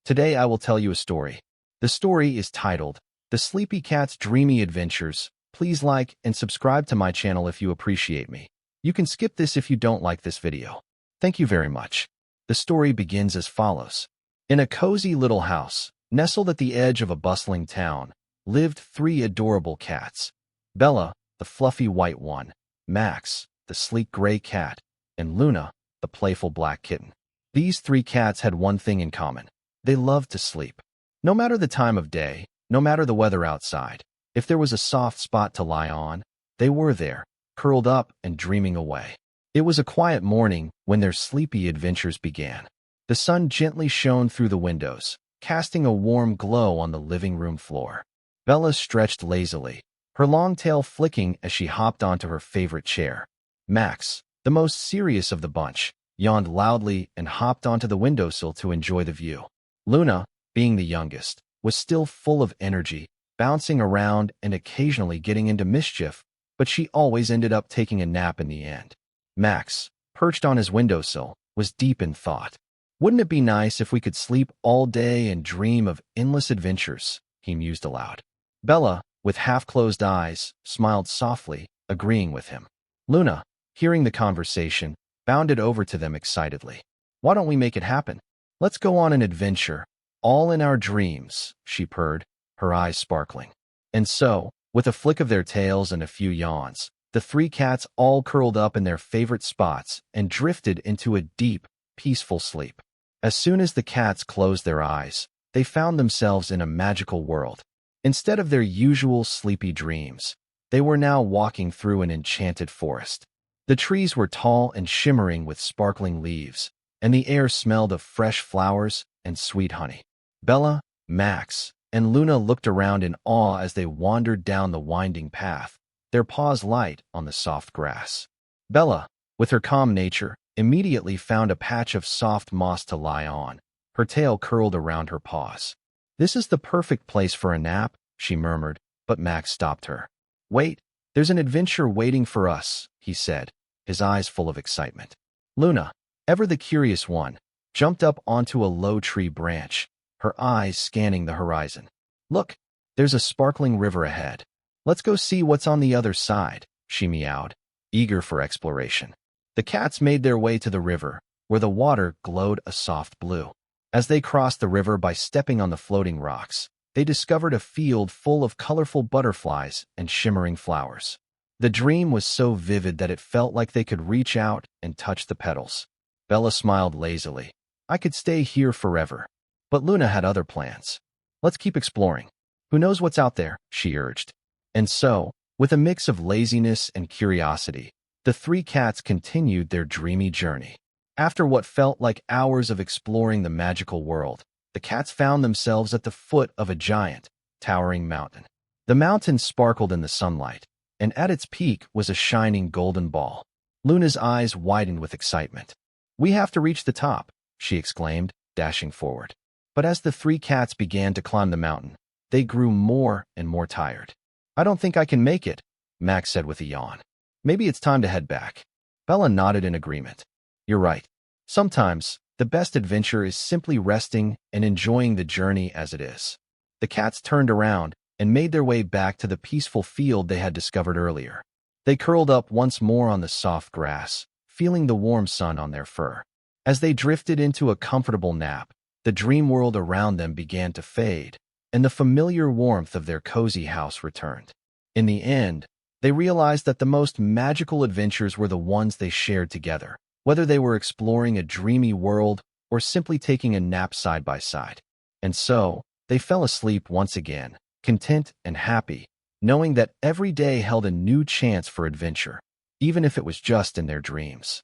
Today I will tell you a story. The story is titled, The Sleepy Cat's Dreamy Adventures. Please like and subscribe to my channel if you appreciate me. You can skip this if you don't like this video. Thank you very much. The story begins as follows. In a cozy little house, nestled at the edge of a bustling town, lived three adorable cats. Bella, the fluffy white one, Max, the sleek gray cat, and Luna, the playful black kitten. These three cats had one thing in common. They loved to sleep. No matter the time of day, no matter the weather outside, if there was a soft spot to lie on, they were there, curled up and dreaming away. It was a quiet morning when their sleepy adventures began. The sun gently shone through the windows, casting a warm glow on the living room floor. Bella stretched lazily, her long tail flicking as she hopped onto her favorite chair. Max, the most serious of the bunch, yawned loudly and hopped onto the windowsill to enjoy the view. Luna, being the youngest, was still full of energy, bouncing around and occasionally getting into mischief, but she always ended up taking a nap in the end. Max, perched on his windowsill, was deep in thought. Wouldn't it be nice if we could sleep all day and dream of endless adventures? He mused aloud. Bella, with half-closed eyes, smiled softly, agreeing with him. Luna, hearing the conversation, bounded over to them excitedly. Why don't we make it happen? Let's go on an adventure, all in our dreams, she purred, her eyes sparkling. And so, with a flick of their tails and a few yawns, the three cats all curled up in their favorite spots and drifted into a deep, peaceful sleep. As soon as the cats closed their eyes, they found themselves in a magical world. Instead of their usual sleepy dreams, they were now walking through an enchanted forest. The trees were tall and shimmering with sparkling leaves, and the air smelled of fresh flowers and sweet honey. Bella, Max, and Luna looked around in awe as they wandered down the winding path, their paws light on the soft grass. Bella, with her calm nature, immediately found a patch of soft moss to lie on, her tail curled around her paws. This is the perfect place for a nap, she murmured, but Max stopped her. Wait, there's an adventure waiting for us, he said, his eyes full of excitement. Luna, ever the curious one, jumped up onto a low tree branch, her eyes scanning the horizon. Look, there's a sparkling river ahead. Let's go see what's on the other side, she meowed, eager for exploration. The cats made their way to the river, where the water glowed a soft blue. As they crossed the river by stepping on the floating rocks, they discovered a field full of colorful butterflies and shimmering flowers. The dream was so vivid that it felt like they could reach out and touch the petals. Bella smiled lazily. I could stay here forever. But Luna had other plans. Let's keep exploring. Who knows what's out there, she urged. And so, with a mix of laziness and curiosity, the three cats continued their dreamy journey. After what felt like hours of exploring the magical world, the cats found themselves at the foot of a giant, towering mountain. The mountain sparkled in the sunlight, and at its peak was a shining golden ball. Luna's eyes widened with excitement. We have to reach the top, she exclaimed, dashing forward. But as the three cats began to climb the mountain, they grew more and more tired. I don't think I can make it, Max said with a yawn. Maybe it's time to head back. Bella nodded in agreement. You're right. Sometimes, the best adventure is simply resting and enjoying the journey as it is. The cats turned around and made their way back to the peaceful field they had discovered earlier. They curled up once more on the soft grass, feeling the warm sun on their fur. As they drifted into a comfortable nap, the dream world around them began to fade, and the familiar warmth of their cozy house returned. In the end, they realized that the most magical adventures were the ones they shared together, whether they were exploring a dreamy world or simply taking a nap side by side. And so, they fell asleep once again, content and happy, knowing that every day held a new chance for adventure, even if it was just in their dreams.